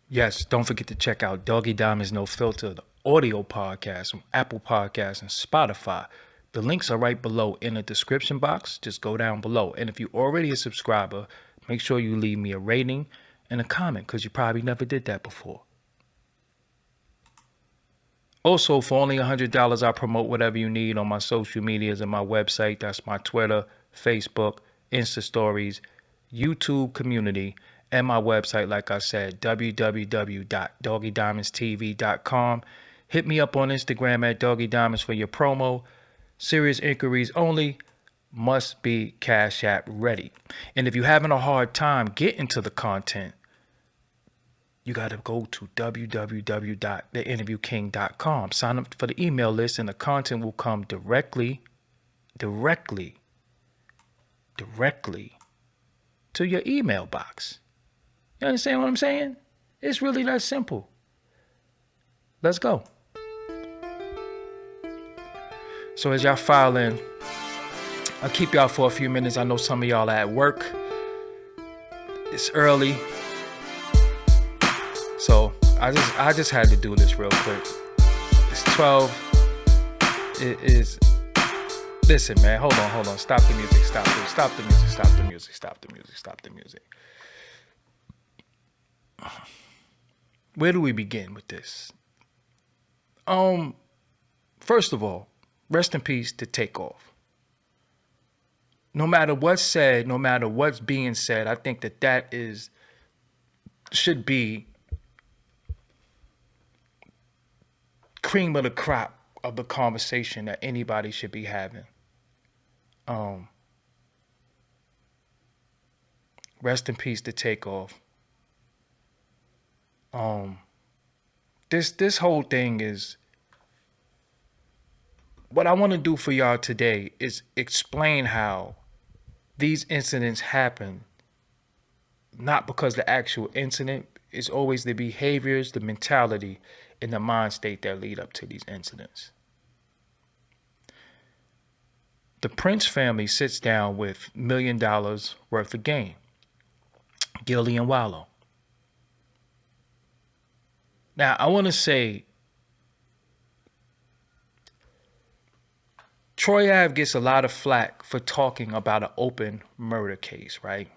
Yes, don't forget to check out Doggie Diamonds No Filter, the audio podcast from Apple Podcasts and Spotify. The links are right below in the description box. Just go down below. And if you're already a subscriber, make sure you leave me a rating and a comment because you probably never did that before. Also, for only $100, I promote whatever you need on my social medias and my website. That's my Twitter, Facebook, Insta Stories, YouTube community, and my website, like I said, www.doggiediamondstv.com. Hit me up on Instagram at Doggie Diamonds for your promo. Serious inquiries only. Must be Cash App ready. And if you're having a hard time getting to the content, you got to go to www.theinterviewking.com. Sign up for the email list and the content will come directly to your email box. You understand what I'm saying? It's really that simple. Let's go. So as y'all file in, I'll keep y'all for a few minutes. I know some of y'all are at work. It's early. So I just had to do this real quick. It's 12. It is. Listen, man. Hold on. Stop the music. Stop the music. Where do we begin with this? First of all, rest in peace to Takeoff. No matter what's said, no matter what's being said, I think that should be cream of the crop of the conversation that anybody should be having. Rest in peace to Takeoff. This whole thing is what I want to do for y'all today is explain how these incidents happen, not because the actual incident, is always the behaviors, the mentality, and the mind state that lead up to these incidents. The Prince family sits down with $1 million worth of game. Gillie and Wallo. Now, I want to say, Troy Ave gets a lot of flack for talking about an open murder case, right?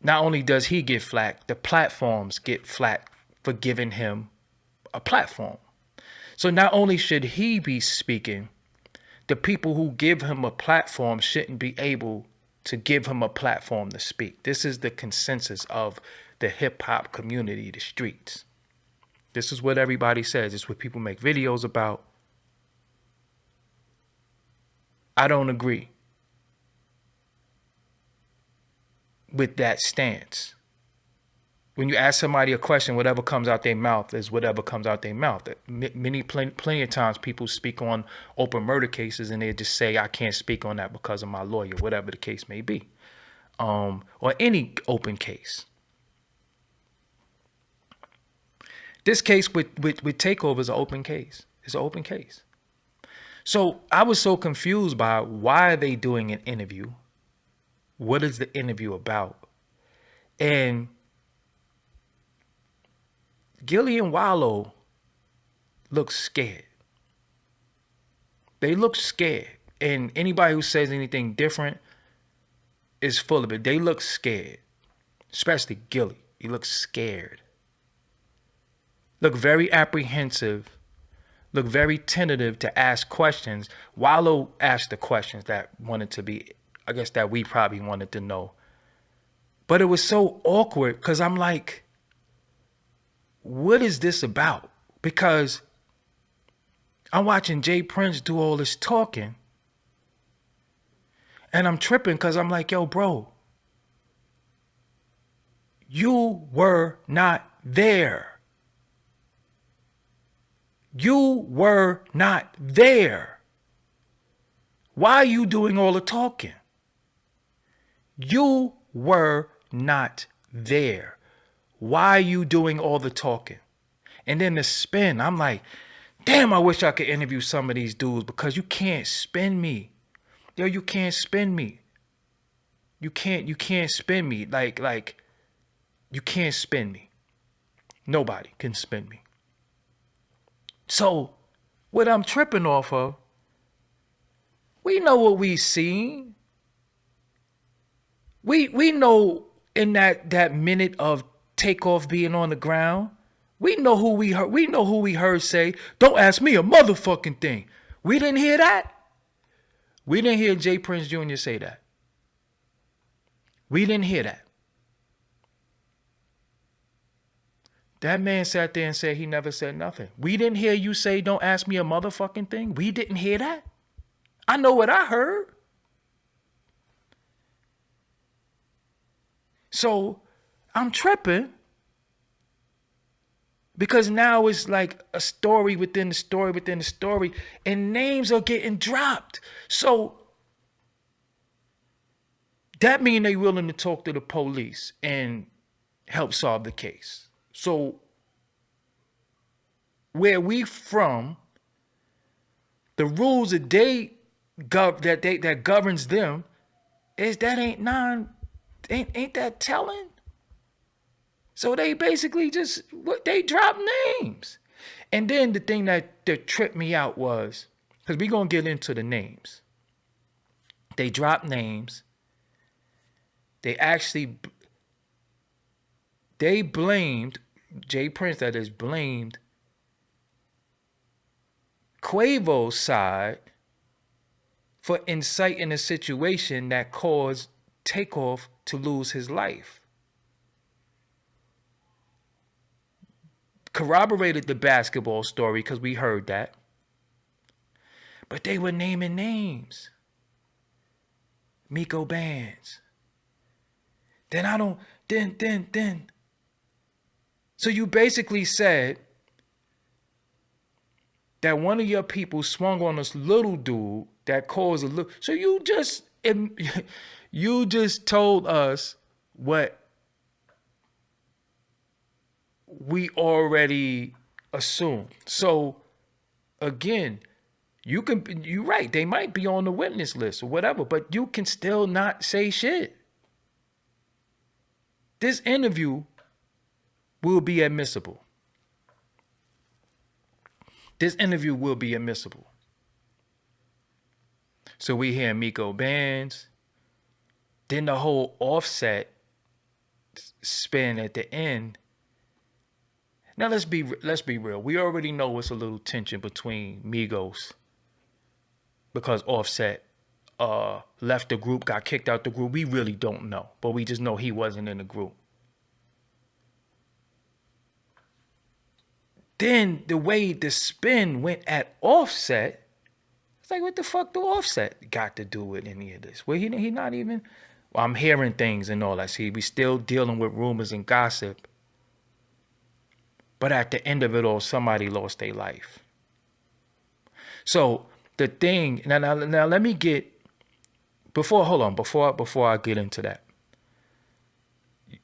Not only does he get flack, the platforms get flack for giving him a platform. So not only should he be speaking, the people who give him a platform shouldn't be able to give him a platform to speak. This is the consensus of the hip hop community, the streets. This is what everybody says. It's what people make videos about. I don't agree with that stance. When you ask somebody a question, whatever comes out their mouth is whatever comes out their mouth. Plenty of times people speak on open murder cases and they just say, I can't speak on that because of my lawyer, whatever the case may be. Or any open case. This case with Takeover is an open case. It's an open case. So I was so confused by why are they doing an interview? What is the interview about? And Gillie and Wallo look scared. They look scared. And anybody who says anything different is full of it. They look scared. Especially Gillie. He looks scared. Look very apprehensive. Look very tentative to ask questions. Wallo asked the questions that wanted to be, I guess that we probably wanted to know. But it was so awkward because I'm like, what is this about? Because I'm watching Jay Prince do all this talking. And I'm tripping because I'm like, yo, bro, you were not there. You were not there. Why are you doing all the talking? You were not there. Why are you doing all the talking? And then the spin, I'm like, damn, I wish I could interview some of these dudes because you can't spin me. Yo, you can't spin me. You can't spin me. Like, you can't spin me. Nobody can spin me. So what I'm tripping off of, we know what we seen. We know in that minute of Takeoff being on the ground, we know who we heard. We know who we heard say, "Don't ask me a motherfucking thing." We didn't hear that. We didn't hear Jay Prince Jr. say that. We didn't hear that. That man sat there and said he never said nothing. We didn't hear you say, "Don't ask me a motherfucking thing." We didn't hear that. I know what I heard. So I'm tripping because now it's like a story within the story within the story, and names are getting dropped. So that means they willing to talk to the police and help solve the case. So where we from, the rules that that governs them is that ain't that telling? So they basically just they drop names. And then the thing that tripped me out was, because we're gonna get into the names. They dropped names. They blamed Jay Prince, that is, blamed Quavo's side for inciting a situation that caused Takeoff to lose his life. Corroborated the basketball story because we heard that. But they were naming names. Miko Bands. Then. So you basically said that one of your people swung on this little dude that caused a little. So you just told us what we already assumed. So again, you're right. They might be on the witness list or whatever, but you can still not say shit. This interview will be admissible. This interview will be admissible. So we hear Miko Bands. Then the whole Offset spin at the end. Now let's be real. We already know it's a little tension between Migos because Offset left the group, got kicked out the group. We really don't know, but we just know he wasn't in the group. Then the way the spin went at Offset, it's like, what the fuck do Offset got to do with any of this? Well, he not even. Well, I'm hearing things and all that. See, we still dealing with rumors and gossip. But at the end of it all, somebody lost their life. So the thing now let me get before I get into that.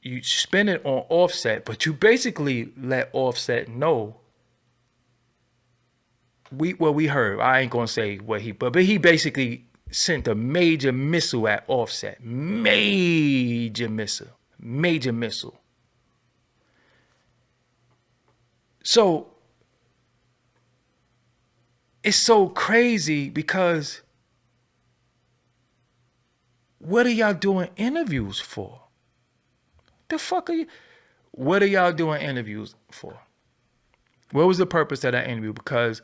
You spin it on Offset, but you basically let Offset know. We heard. I ain't gonna say what but he basically sent a major missile at Offset. Major missile. So it's so crazy because what are y'all doing interviews for? The fuck are you? What are y'all doing interviews for? What was the purpose of that interview? Because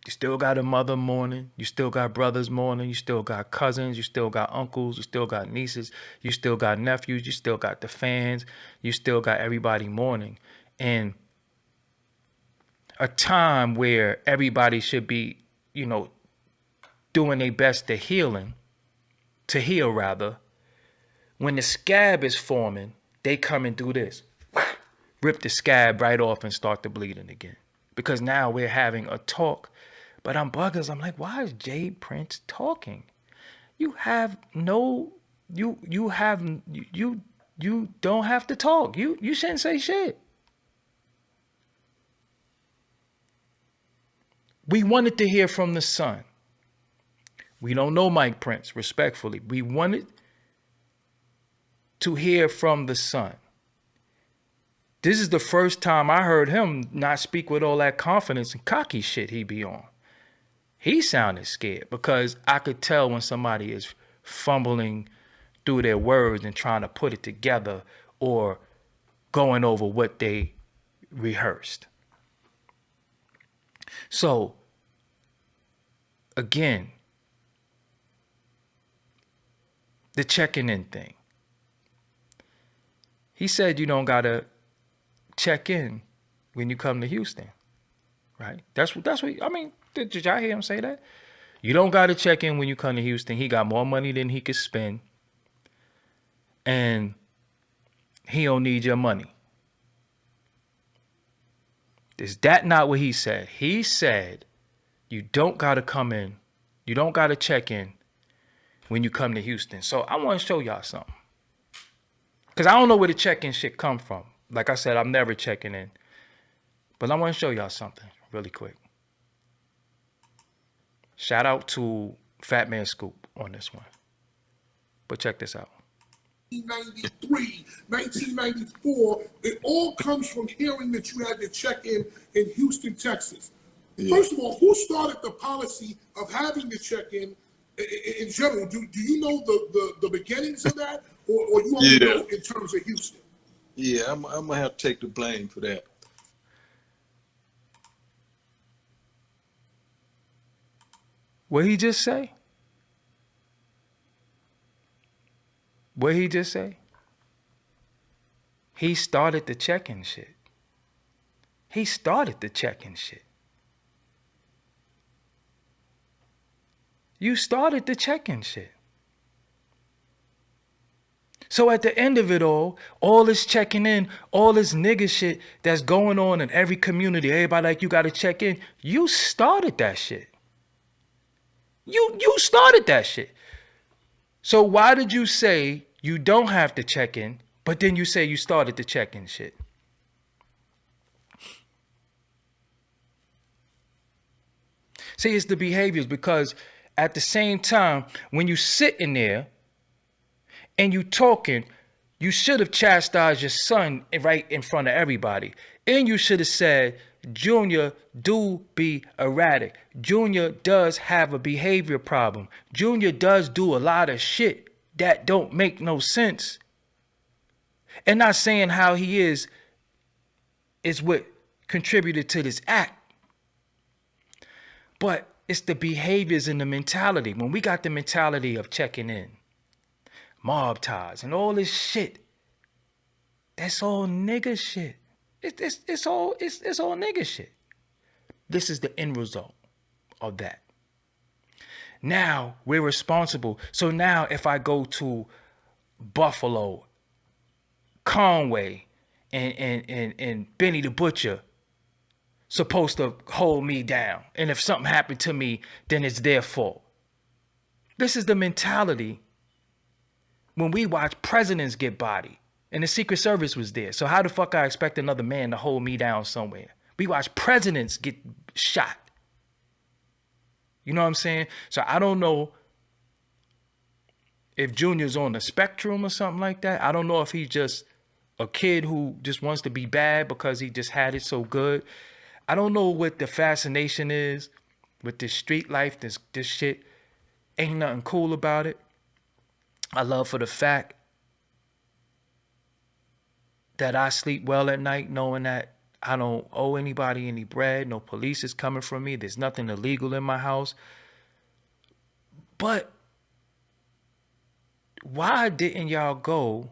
you still got a mother mourning, you still got brothers mourning, you still got cousins, you still got uncles, you still got nieces, you still got nephews, you still got the fans, you still got everybody mourning. And a time where everybody should be, doing their best to heal rather. When the scab is forming, they come and do this. Rip the scab right off and start the bleeding again. Because now we're having a talk. But I'm buggers. I'm like, why is Jay Prince talking? You don't have to talk. You shouldn't say shit. We wanted to hear from the son. We don't know Mike Prince, respectfully. We wanted to hear from the son. This is the first time I heard him not speak with all that confidence and cocky shit he be on. He sounded scared because I could tell when somebody is fumbling through their words and trying to put it together or going over what they rehearsed. So, again, the checking in thing. He said you don't gotta check in when you come to Houston, right? That's what I mean. Did y'all hear him say that? You don't gotta check in when you come to Houston. He got more money than he could spend, and he don't need your money. Is that not what he said? He said you don't gotta come in, you don't gotta check in when you come to Houston. So I want to show y'all something. Because I don't know where the check-in shit come from. Like I said, I'm never checking in. But I want to show y'all something really quick. Shout out to Fat Man Scoop on this one. But check this out. 1993, 1994, it all comes from hearing that you had to check in Houston, Texas. Yeah. First of all, who started the policy of having to check in general? Do you know the beginnings of that, or you only know in terms of Houston? Yeah, I'm gonna have to take the blame for that. What he just say? What he just say? He started the check-in shit. He started the check-in shit. You started the check-in shit. So at the end of it all this checking in, all this nigga shit that's going on in every community, everybody like you gotta check in, you started that shit. You started that shit. So why did you say you don't have to check in, but then you say you started the check-in shit? See, it's the behaviors, because at the same time, when you sitting there and you talking, you should have chastised your son right in front of everybody. And you should have said, Junior do be erratic. Junior does have a behavior problem. Junior does do a lot of shit that don't make no sense. And not saying how he is what contributed to this act. But it's the behaviors and the mentality. When we got the mentality of checking in, mob ties and all this shit, that's all nigga shit. It's all nigga shit. This is the end result of that. Now we're responsible. So now if I go to Buffalo, Conway, and Benny the Butcher supposed to hold me down. And if something happened to me, then it's their fault. This is the mentality when we watch presidents get bodied and the Secret Service was there. So how the fuck I expect another man to hold me down somewhere? We watch presidents get shot. You know what I'm saying? So I don't know if Junior's on the spectrum or something like that. I don't know if he's just a kid who just wants to be bad because he just had it so good. I don't know what the fascination is with this street life, this shit. Ain't nothing cool about it. I love for the fact that I sleep well at night knowing that I don't owe anybody any bread. No police is coming for me. There's nothing illegal in my house. But why didn't y'all go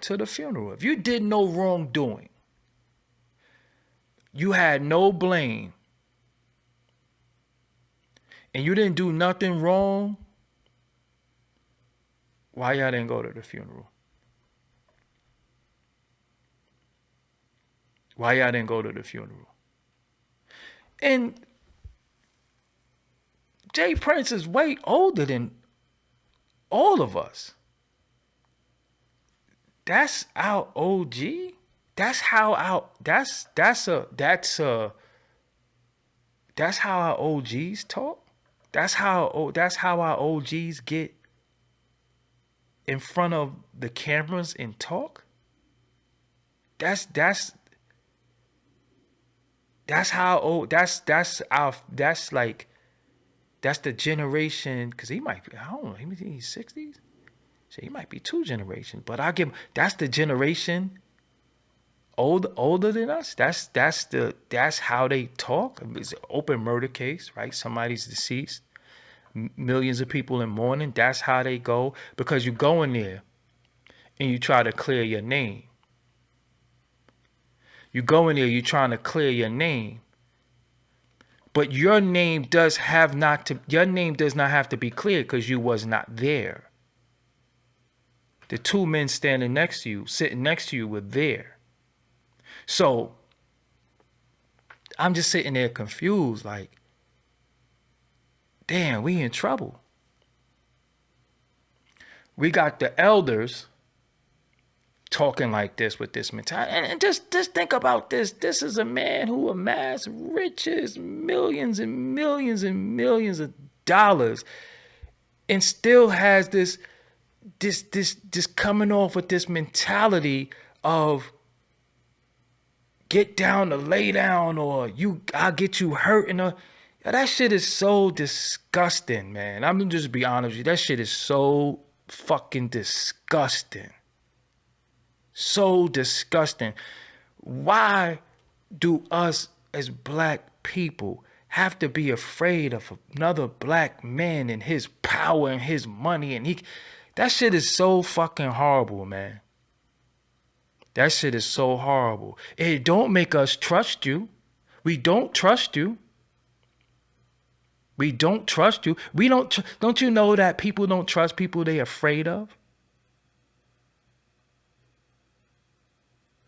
to the funeral? If you did no wrongdoing, you had no blame, and you didn't do nothing wrong, why y'all didn't go to the funeral? Why y'all didn't go to the funeral? And Jay Prince is way older than all of us. That's our OG. That's how our that's how our OGs talk. That's how our OGs get in front of the cameras and talk. That's how old. That's like that's the generation. Because he might be, I don't know, he was in his 60s. So he might be 2 generations. But I give that's the generation older than us. That's how they talk. It's an open murder case, right? Somebody's deceased. Millions of people in mourning. That's how they go. Because you go in there and you try to clear your name. You go in there, you're trying to clear your name. But your name does not have to be cleared because you was not there. The 2 men standing next to you, sitting next to you, were there. So I'm just sitting there confused, like, damn, we in trouble. We got the elders talking like this with this mentality. And just think about this. This is a man who amassed riches, millions and millions and millions of dollars, and still has this coming off with this mentality of get down to lay down, or I'll get you hurt. And that shit is so disgusting, man. I'm gonna just be honest with you. That shit is so fucking disgusting. So disgusting. Why do us as black people have to be afraid of another black man and his power and his money? And that shit is so fucking horrible, man. That shit is so horrible. It don't make us trust you. We don't trust you. We don't trust you. We don't. Don't you know that people don't trust people they're afraid of?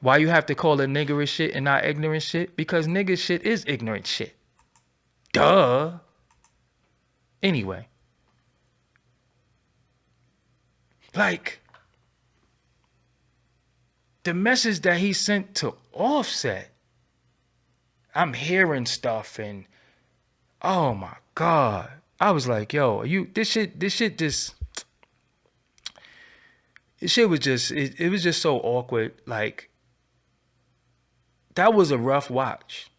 Why you have to call it niggerish shit and not ignorant shit? Because nigger shit is ignorant shit. Duh. Anyway. Like, the message that he sent to Offset, I'm hearing stuff and, oh my God. I was like, yo, this shit was just so awkward. Like, that was a rough watch.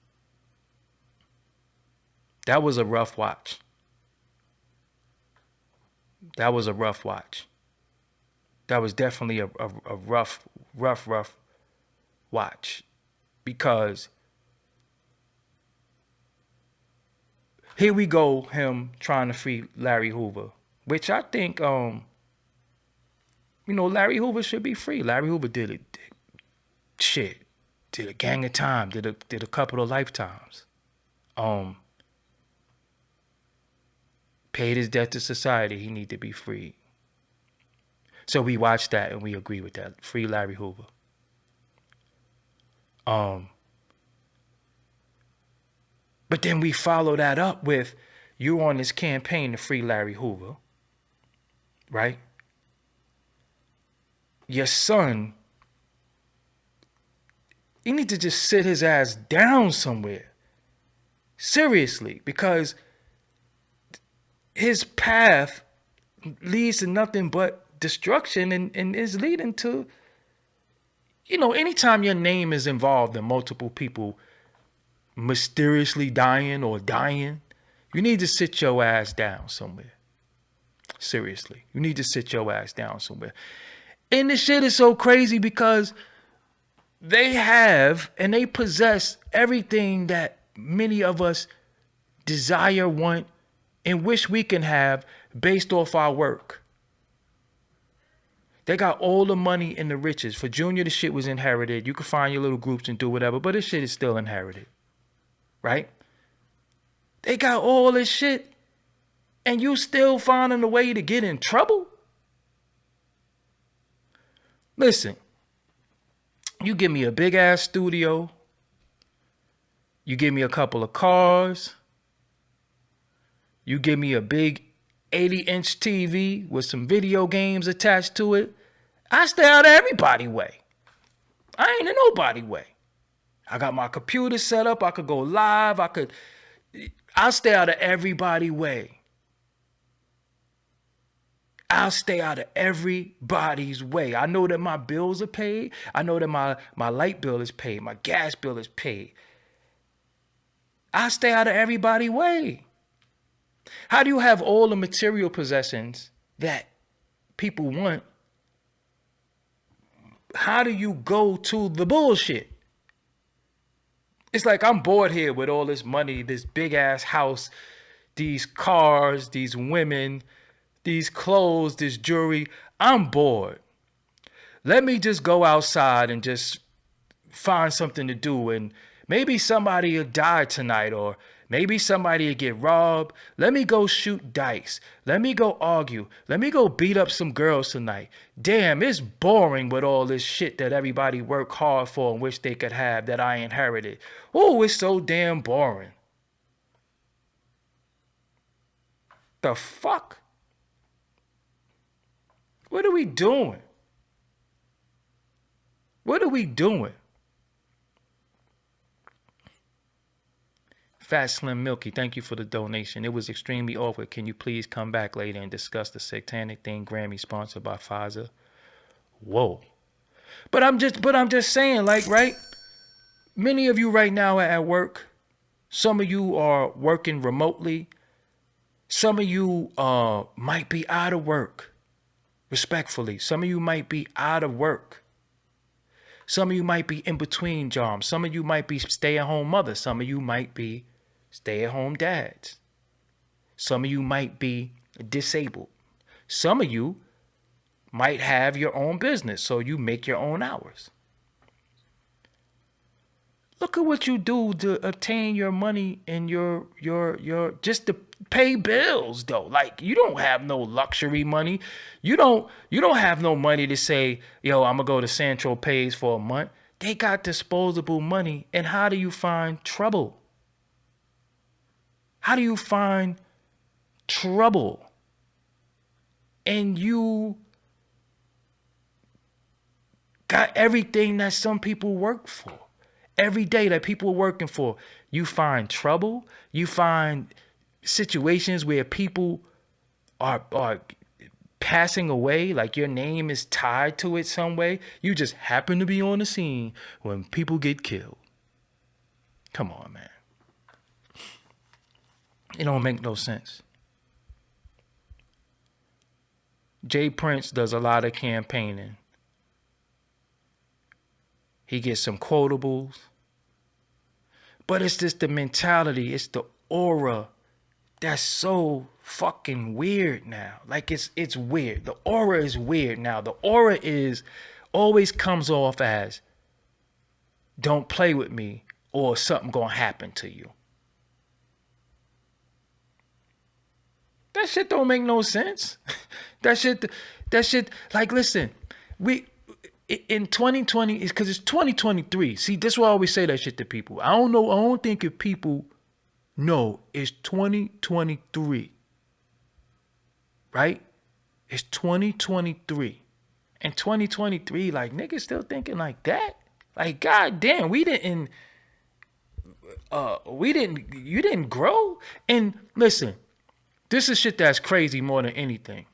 That was a rough watch. That was a rough watch. That was definitely a rough watch. Because here we go, him trying to free Larry Hoover, which I think, Larry Hoover should be free. Larry Hoover did a gang of time, did a couple of lifetimes. Paid his debt to society. He need to be freed. So we watched that and we agree with that. Free Larry Hoover. But then we follow that up with, you on this campaign to free Larry Hoover, right? Your son, you need to just sit his ass down somewhere. Seriously, because his path leads to nothing but destruction and is leading to, anytime your name is involved in multiple people mysteriously dying, you need to sit your ass down somewhere. Seriously, you need to sit your ass down somewhere. And this shit is so crazy because they have and they possess everything that many of us desire, want, and wish we can have based off our work. They got all the money and the riches. For Junior, the shit was inherited. You can find your little groups and do whatever, but this shit is still inherited. Right? They got all this shit, and you still finding a way to get in trouble? Listen, you give me a big ass studio, you give me a couple of cars, you give me a big 80-inch TV with some video games attached to it, I stay out of everybody's way. I ain't in nobody's way. I got my computer set up. I could go live. I'll stay out of everybody's way. I'll stay out of everybody's way. I know that my bills are paid. I know that my light bill is paid. My gas bill is paid. I'll stay out of everybody's way. How do you have all the material possessions that people want? How do you go to the bullshit? It's like I'm bored here with all this money, this big ass house, these cars, these women, these clothes, this jewelry. I'm bored. Let me just go outside and just find something to do, and maybe somebody will die tonight, or maybe somebody will get robbed. Let me go shoot dice. Let me go argue. Let me go beat up some girls tonight. Damn, it's boring with all this shit that everybody worked hard for and wish they could have that I inherited. Oh, it's so damn boring. The fuck? What are we doing? What are we doing? Fat Slim Milky, thank you for the donation. It was extremely awkward. Can you please come back later and discuss the satanic thing Grammy sponsored by Pfizer? Whoa. But I'm just saying, like, right? Many of you right now are at work. Some of you are working remotely. Some of you might be out of work. Respectfully, some of you might be out of work. Some of you might be in between jobs. Some of you might be stay-at-home mothers. Some of you might be stay-at-home dads. Some of you might be disabled. Some of you might have your own business, so you make your own hours. Look at what you do to obtain your money and your just to pay bills though. Like, you don't have no luxury money. You don't have no money to say, yo, I'm gonna go to Central Pays for a month. They got disposable money. And how do you find trouble? How do you find trouble? And you got everything that some people work for. Every day that people are working for, you find trouble. You find situations where people are passing away, like your name is tied to it some way. You just happen to be on the scene when people get killed. Come on, man. It don't make no sense. Jay Prince does a lot of campaigning. He gets some quotables. But it's just the mentality, it's the aura that's so fucking weird now. Like, it's weird. The aura is weird now. The aura always comes off as, don't play with me or something gonna happen to you. That shit don't make no sense. That shit, like, listen, in 2020, it's because it's 2023. See, this is why I always say that shit to people. I don't think if people know it's 2023, right? It's 2023. In 2023, like, niggas still thinking like that? Like, goddamn, you didn't grow? And listen, this is shit that's crazy more than anything.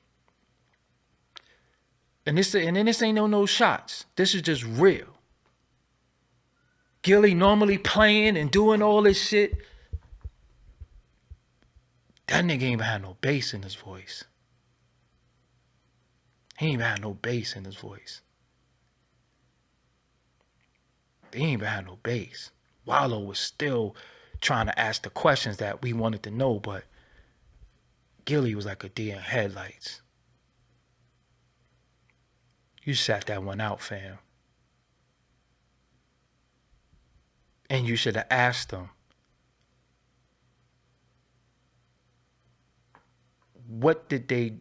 And this ain't no shots. This is just real. Gillie normally playing and doing all this shit. That nigga ain't even had no bass in his voice. He ain't even had no bass in his voice. They ain't even had no bass. Wallo was still trying to ask the questions that we wanted to know, but Gillie was like a deer in headlights. You sat that one out, fam. And you should have asked them, what did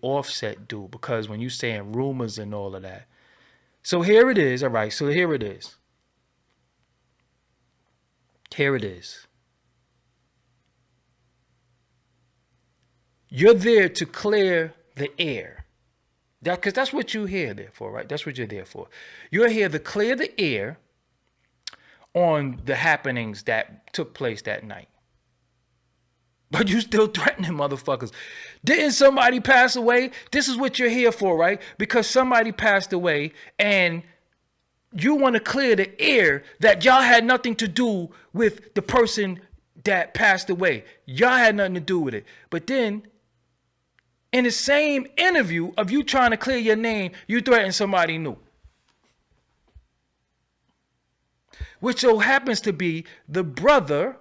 Offset do? Because when you saying rumors and all of that. So here it is, all right, so here it is. Here it is. You're there to clear the air. Because that's what you're here there for, right? That's what you're there for. You're here to clear the air on the happenings that took place that night. But you still threatening motherfuckers. Didn't somebody pass away? This is what you're here for, right? Because somebody passed away and you want to clear the air that y'all had nothing to do with the person that passed away. Y'all had nothing to do with it. But then in the same interview of you trying to clear your name, you threaten somebody new. Which so happens to be the brother.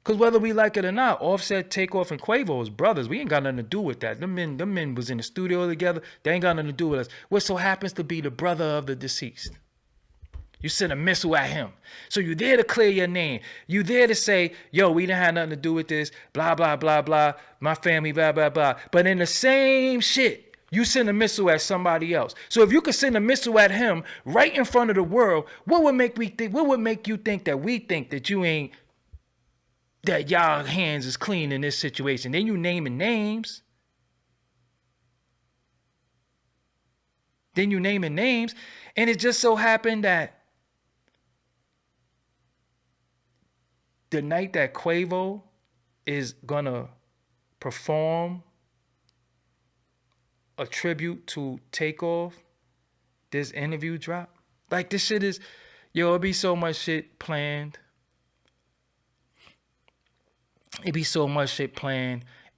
Because whether we like it or not, Offset, Takeoff, and Quavo is brothers. We ain't got nothing to do with that. Them men was in the studio together. They ain't got nothing to do with us. What so happens to be the brother of the deceased. You send a missile at him. So you there to clear your name. You there to say, yo, we didn't have nothing to do with this. Blah, blah, blah, blah. My family, blah, blah, blah. But in the same shit, you send a missile at somebody else. So if you could send a missile at him right in front of the world, what would make you think that we think that you ain't, that y'all hands is clean in this situation? Then you naming names. And it just so happened that the night that Quavo is gonna perform a tribute to Takeoff, this interview drop. Like, this shit is, yo, it be so much shit planned. And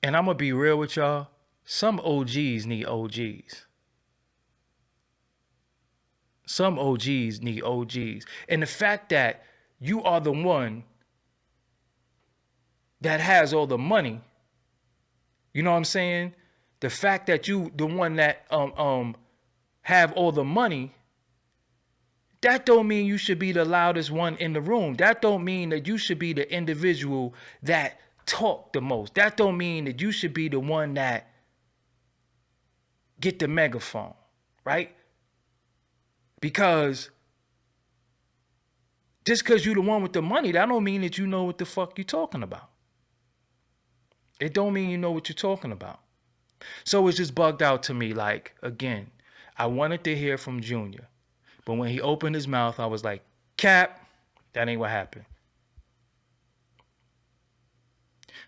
I'm gonna be real with y'all. Some OGs need OGs. And the fact that you are the one that has all the money, you know what I'm saying? The fact that you the one that have all the money, that don't mean you should be the loudest one in the room. That don't mean that you should be the individual that talk the most. That don't mean that you should be the one that get the megaphone, right? Because just because you the one with the money, that don't mean that you know what the fuck you talking about. It don't mean you know what you're talking about. So it's just bugged out to me. Like, again, I wanted to hear from Junior. But when he opened his mouth, I was like, Cap, that ain't what happened.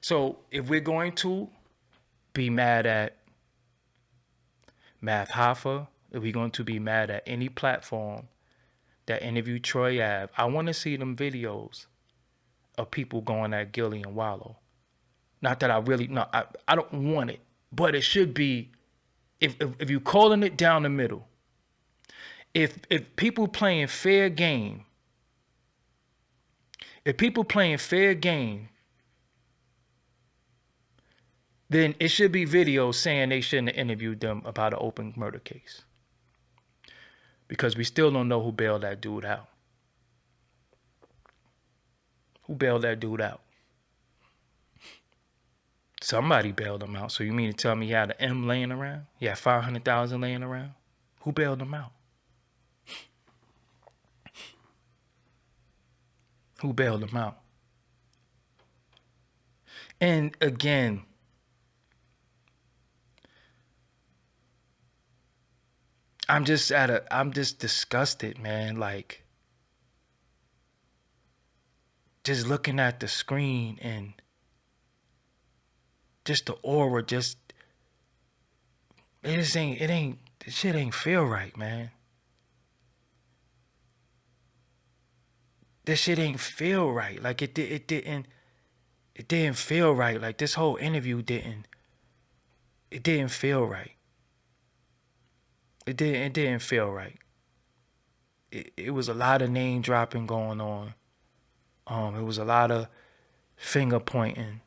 So if we're going to be mad at Math Hoffa, if we're going to be mad at any platform that interviewed Troy Ave, I want to see them videos of people going at Gillie and Wallo. Not that I really, no, I don't want it. But it should be, if you calling it down the middle, if people playing fair game, then it should be videos saying they shouldn't have interviewed them about an open murder case. Because we still don't know who bailed that dude out. Somebody bailed him out. So you mean to tell me he had an M laying around? He had 500,000 laying around? Who bailed him out? And again, I'm just disgusted, man. Like, just looking at the screen and just the aura, this shit ain't feel right, man. This shit ain't feel right. Like, it didn't feel right. Like, this whole interview didn't feel right. It didn't feel right. It was a lot of name dropping going on. It was a lot of finger pointing.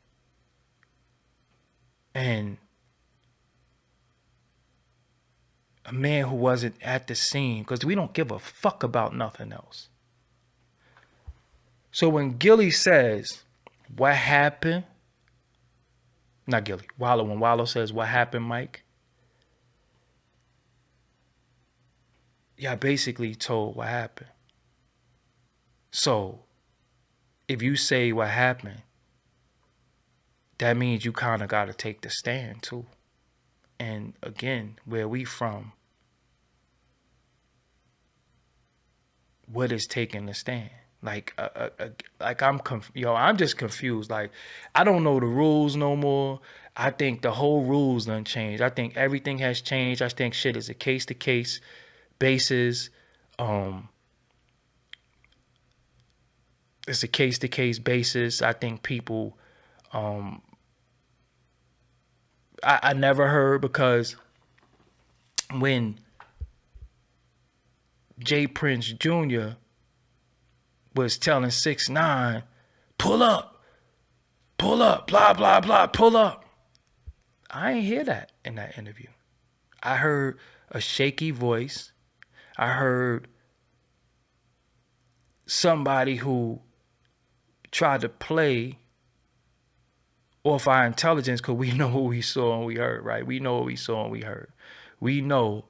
And a man who wasn't at the scene, because we don't give a fuck about nothing else. So when Gillie says, what happened? Not Gillie, Wallo. When Wallo says, what happened, Mike? Yeah, basically told what happened. So if you say what happened, that means you kind of got to take the stand too. And again, where we from, what is taking the stand? Like I'm just confused. Like I don't know the rules no more. I think the whole rules done changed. I think everything has changed. I think shit is a case to case basis. It's a case to case basis. I think people, I never heard, because when Jay Prince Jr. was telling 6ix9ine, pull up, blah, blah, blah, pull up. I ain't hear that in that interview. I heard a shaky voice. I heard somebody who tried to play off our intelligence, because we know what we saw and we heard, right? We know what we saw and we heard. We know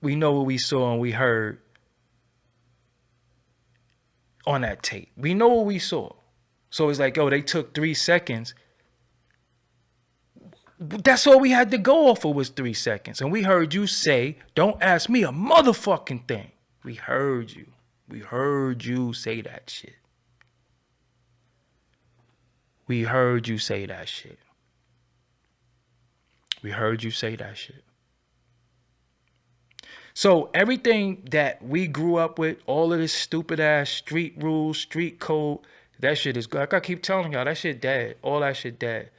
we know what we saw and we heard on that tape. We know what we saw. So it's like, they took 3 seconds. That's all we had to go off of was 3 seconds. And we heard you say, don't ask me a motherfucking thing. We heard you. We heard you say that shit. We heard you say that shit. We heard you say that shit. So everything that we grew up with, all of this stupid ass street rules, street code, that shit is, like I keep telling y'all, that shit dead. All that shit dead.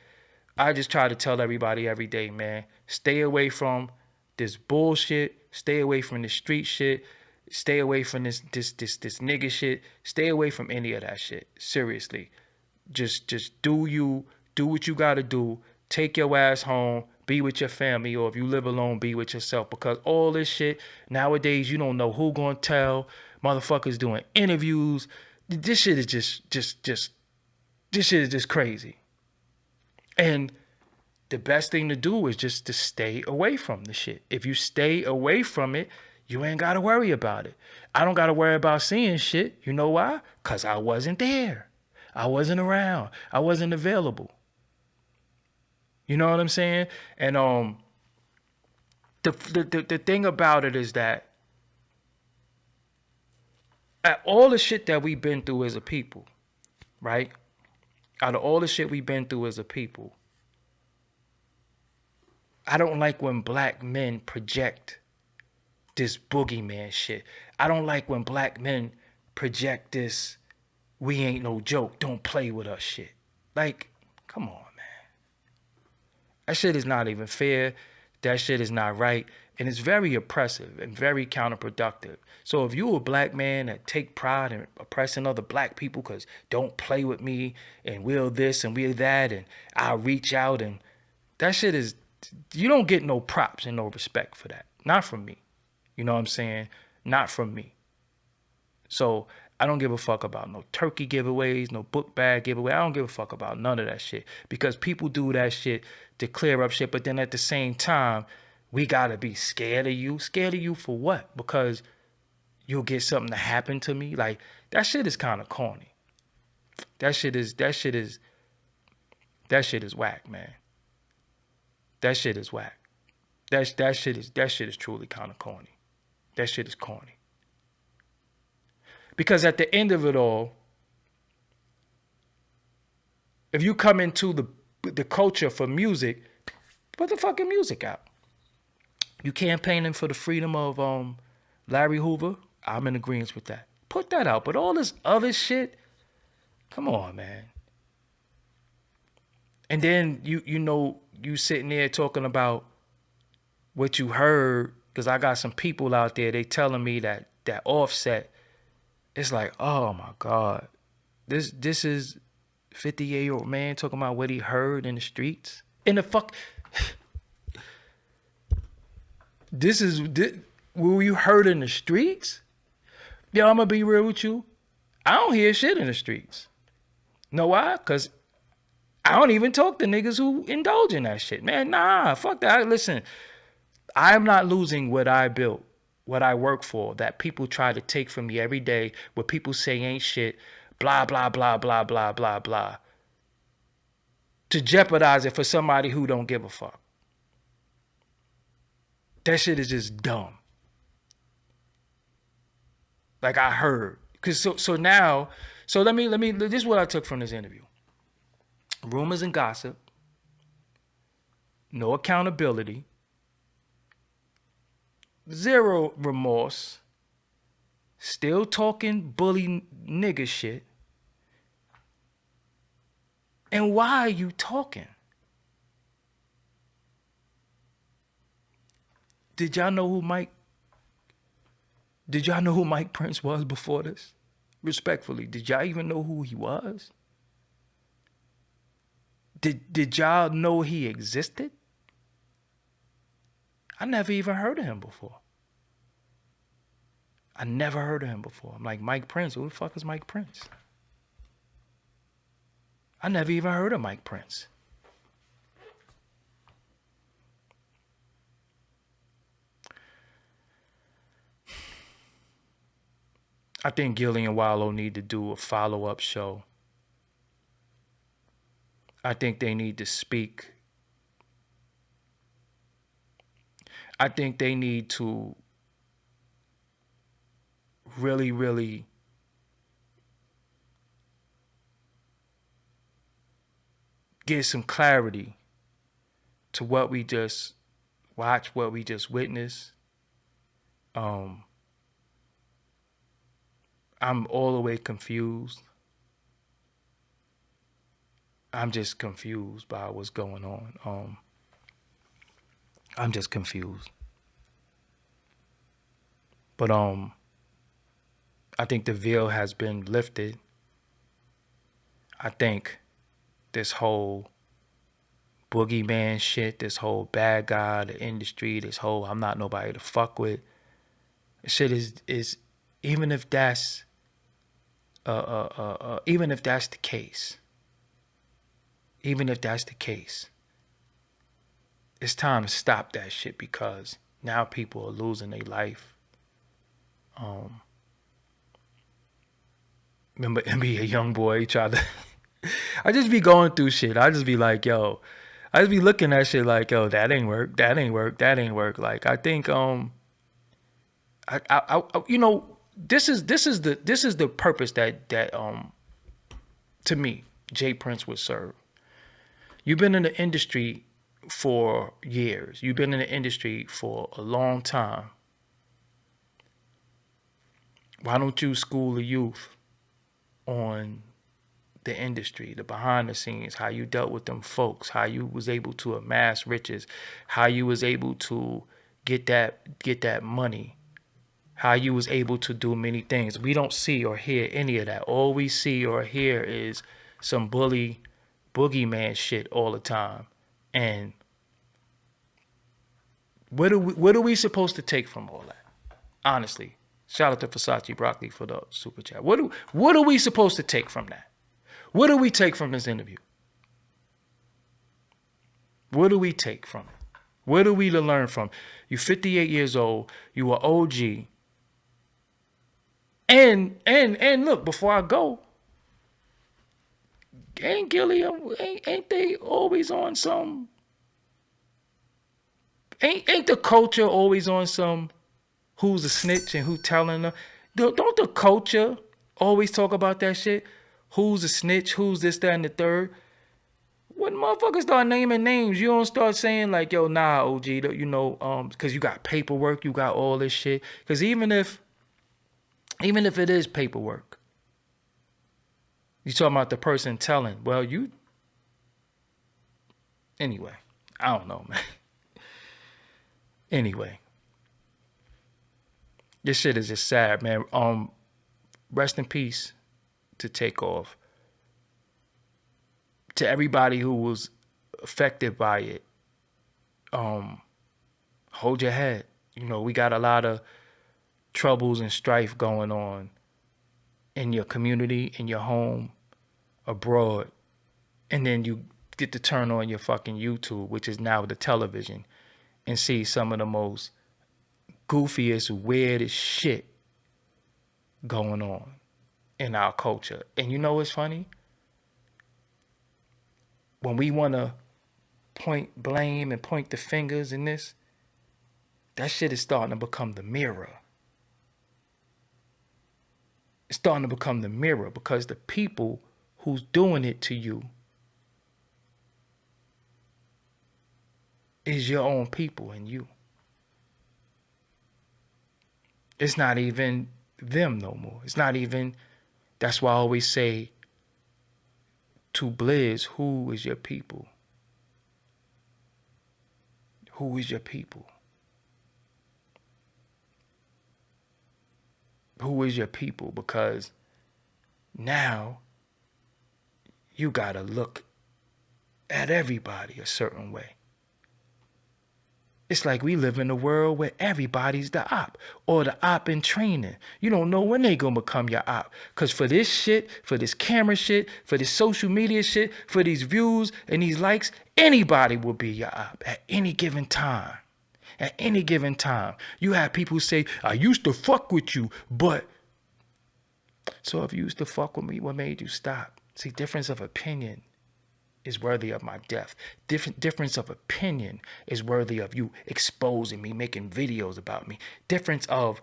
I just try to tell everybody every day, man, stay away from this bullshit. Stay away from the street shit. Stay away from this nigga shit. Stay away from any of that shit. Seriously. Just do what you gotta do. Take your ass home. Be with your family, or if you live alone, be with yourself. Because all this shit, nowadays, you don't know who gonna tell. Motherfuckers doing interviews. This shit is this shit is just crazy. And the best thing to do is just to stay away from the shit. If you stay away from it, you ain't gotta worry about it. I don't gotta worry about seeing shit. You know why? Because I wasn't there. I wasn't around. I wasn't available. You know what I'm saying? And the thing about it is that at all the shit that we've been through as a people, right? Out of all the shit we've been through as a people, I don't like when black men project this boogeyman shit. I don't like when black men project this we ain't no joke, don't play with us shit. Like, come on, man. That shit is not even fair. That shit is not right. And it's very oppressive and very counterproductive. So if you a black man that take pride in oppressing other black people because don't play with me and we'll this and we'll that and I'll reach out, and that shit is, you don't get no props and no respect for that. Not from me. You know what I'm saying? Not from me. So I don't give a fuck about no turkey giveaways, no book bag giveaway. I don't give a fuck about none of that shit, because people do that shit to clear up shit. But then at the same time, we gotta be scared of you. Scared of you for what? Because you'll get something to happen to me? Like, that shit is kind of corny. That shit is whack, man. That shit is whack. That shit is truly kind of corny. That shit is corny. Because at the end of it all, if you come into the culture for music, put the fucking music out. You campaigning for the freedom of Larry Hoover, I'm in agreement with that. Put that out. But all this other shit, come on, man. And then you sitting there talking about what you heard, because I got some people out there, they telling me that Offset, it's like, oh my God, this is 58-year-old man talking about what he heard in the streets. In the fuck, this what you heard in the streets? Yo, I'm gonna be real with you. I don't hear shit in the streets. Know why? Because I don't even talk to niggas who indulge in that shit. Man, nah, fuck that. Listen, I'm not losing what I built, what I work for, that people try to take from me every day, what people say ain't shit, blah, blah, blah, blah, blah, blah, blah, to jeopardize it for somebody who don't give a fuck. That shit is just dumb. Like I heard. Cause so now, so let me this is what I took from this interview. Rumors and gossip, no accountability, zero remorse, still talking bully nigga shit. And why are you talking? Did y'all know who Mike Prince was before this? Respectfully, did y'all even know who he was? Did y'all know he existed? I never even heard of him before. I never heard of him before. I'm like, Mike Prince, who the fuck is Mike Prince? I never even heard of Mike Prince. I think Gillie and Wallo need to do a follow-up show. I think they need to speak. I think they need to really, really get some clarity to what we just watched, what we just witnessed. I'm all the way confused. I'm just confused by what's going on. I'm just confused. But I think the veil has been lifted. I think this whole boogeyman shit, this whole bad guy, the industry, this whole I'm not nobody to fuck with, shit is even if that's even if that's the case, it's time to stop that shit because now people are losing their life. Remember NBA young boy, he tried to I just be going through shit. I just be like, yo, I just be looking at shit like, yo, that ain't work. Like I think I you know, this is the purpose that to me, Jay Prince would serve. You've been in the industry for years. You've been in the industry for a long time. Why don't you school the youth on the industry, the behind the scenes, how you dealt with them folks, how you was able to amass riches, how you was able to get that money, how you was able to do many things. We don't see or hear any of that. All we see or hear is some boogeyman shit all the time. And what are we supposed to take from all that? Honestly, shout out to Versace Broccoli for the super chat. What are we supposed to take from that? What do we take from this interview? What do we take from it? What are we to learn from? You're 58 years old. You are OG. And look, before I go, ain't Gillie, ain't they always on some? Ain't the culture always on some? Who's a snitch and who telling them? Don't the culture always talk about that shit? Who's a snitch? Who's this, that, and the third? When motherfuckers start naming names, you don't start saying like, yo, nah, OG, you know, because you got paperwork, you got all this shit. Because even if it is paperwork, you talking about the person telling. Well, anyway, I don't know, man. Anyway, this shit is just sad, man. Rest in peace to Takeoff. To everybody who was affected by it, hold your head. You know, we got a lot of troubles and strife going on in your community, in your home, abroad. And then you get to turn on your fucking YouTube, which is now the television, and see some of the most goofiest, weirdest shit going on in our culture. And you know what's funny? When we want to point blame and point the fingers in this, that shit is starting to become the mirror. It's starting to become the mirror, because the people who's doing it to you is your own people and you. It's not even them no more. It's not even, that's why I always say to Blizz, who is your people? Who is your people? Who is your people? Because now you gotta look at everybody a certain way. It's like we live in a world where everybody's the op, or the op in training. You don't know when they gonna become your op. Cause for this shit, for this camera shit, for this social media shit, for these views and these likes, anybody will be your op at any given time. At any given time. You have people who say, I used to fuck with you, but. So if you used to fuck with me, what made you stop? See, difference of opinion is worthy of my death. Difference of opinion is worthy of you exposing me, making videos about me. Difference of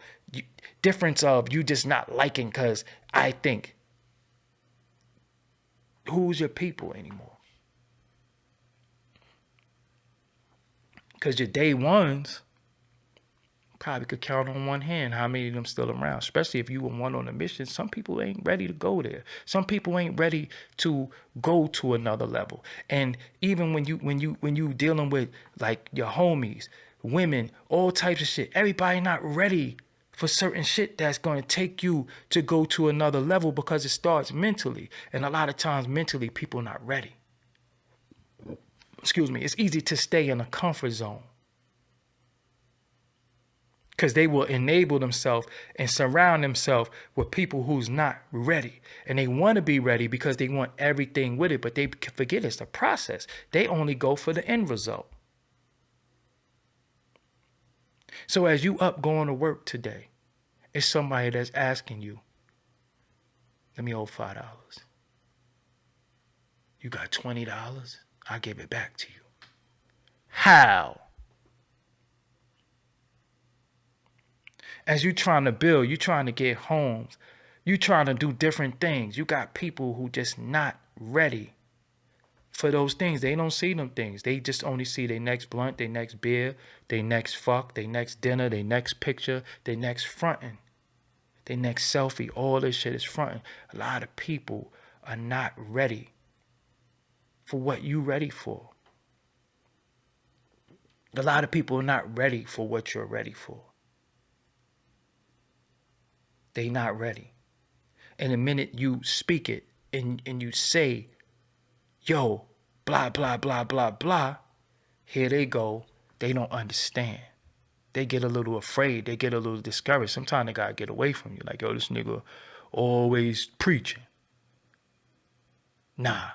you just not liking because I think. Who's your people anymore? Because your day ones probably could count on one hand how many of them still around, especially if you were one on a mission. Some people ain't ready to go there. Some people ain't ready to go to another level. And even when you dealing with like your homies, women, all types of shit, everybody not ready for certain shit that's going to take you to go to another level, because it starts mentally. And a lot of times mentally people not ready. Excuse me. It's easy to stay in a comfort zone, because they will enable themselves and surround themselves with people who's not ready. And they want to be ready because they want everything with it, but they forget it's a process. They only go for the end result. So as you up going to work today, it's somebody that's asking you, let me hold $5. You got $20? I'll give it back to you. How? As you trying to build, you trying to get homes, you trying to do different things. You got people who just not ready for those things. They don't see them things. They just only see their next blunt, their next beer, their next fuck, their next dinner, their next picture, their next fronting, their next selfie. All this shit is fronting. A lot of people are not ready for what you ready for. A lot of people are not ready for what you're ready for. They not ready. And the minute you speak it and you say, yo, blah, blah, blah, blah, blah, here they go. They don't understand. They get a little afraid. They get a little discouraged. Sometimes they gotta get away from you. Like, yo, this nigga always preaching. Nah.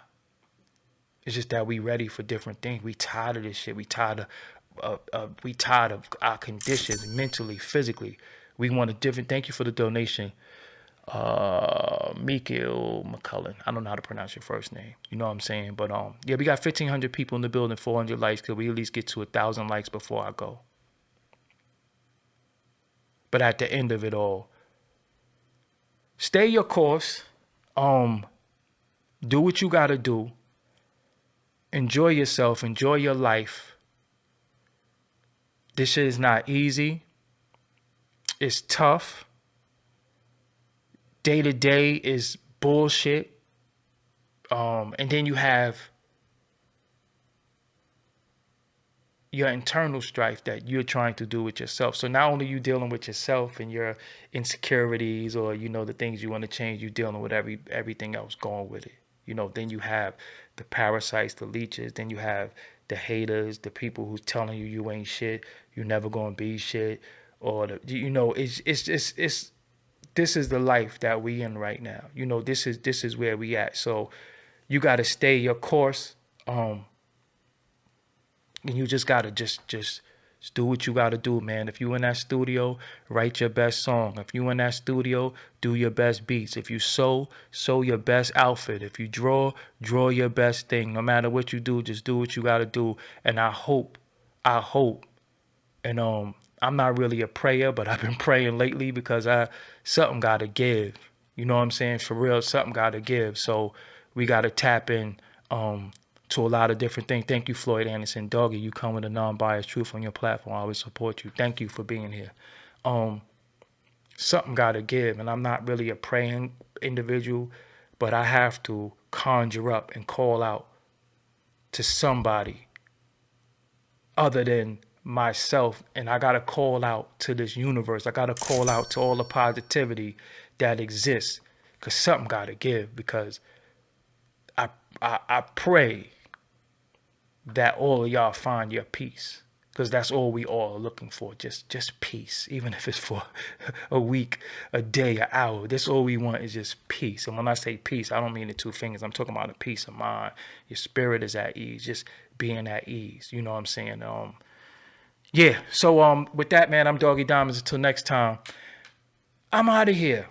It's just that we ready for different things. We tired of this shit. We tired of our conditions mentally, physically. We want a different. Thank you for the donation, Mikhail McCullen. I don't know how to pronounce your first name. You know what I'm saying? But yeah, we got 1,500 people in the building, 400 likes. Could we at least get to 1,000 likes before I go? But at the end of it all, stay your course. Do what you gotta do. Enjoy yourself. Enjoy your life. This shit is not easy. It's tough. Day to day is bullshit. And then you have your internal strife that you're trying to do with yourself. So not only you dealing with yourself and your insecurities or, you know, the things you want to change, you dealing with everything else going with it. You know, then you have the parasites, the leeches. Then you have the haters, the people who's telling you you ain't shit, you never gonna be shit. Or it's this is the life that we in right now. You know, this is where we at. So you gotta stay your course. And you just gotta just do what you gotta do, man. If you in that studio, write your best song. If you in that studio, do your best beats. If you sew your best outfit. If you draw your best thing. No matter what you do, just do what you gotta do. And I hope, and I'm not really a prayer, but I've been praying lately because something gotta give. You know what I'm saying? For real, something got to give. So we got to tap in to a lot of different things. Thank you, Floyd Anderson. Doggie, you come with a non-biased truth on your platform. I always support you. Thank you for being here. Something got to give. And I'm not really a praying individual, but I have to conjure up and call out to somebody other than myself. And I got to call out to this universe. I got to call out to all the positivity that exists, because something got to give. Because I pray that all of y'all find your peace, because that's all we all are looking for. Just peace, even if it's for a week, a day, an hour. That's all we want, is just peace. And when I say peace, I don't mean the two fingers. I'm talking about a peace of mind. Your spirit is at ease, just being at ease. You know what I'm saying? Yeah. So with that, man, I'm Doggie Diamonds. Until next time, I'm out of here.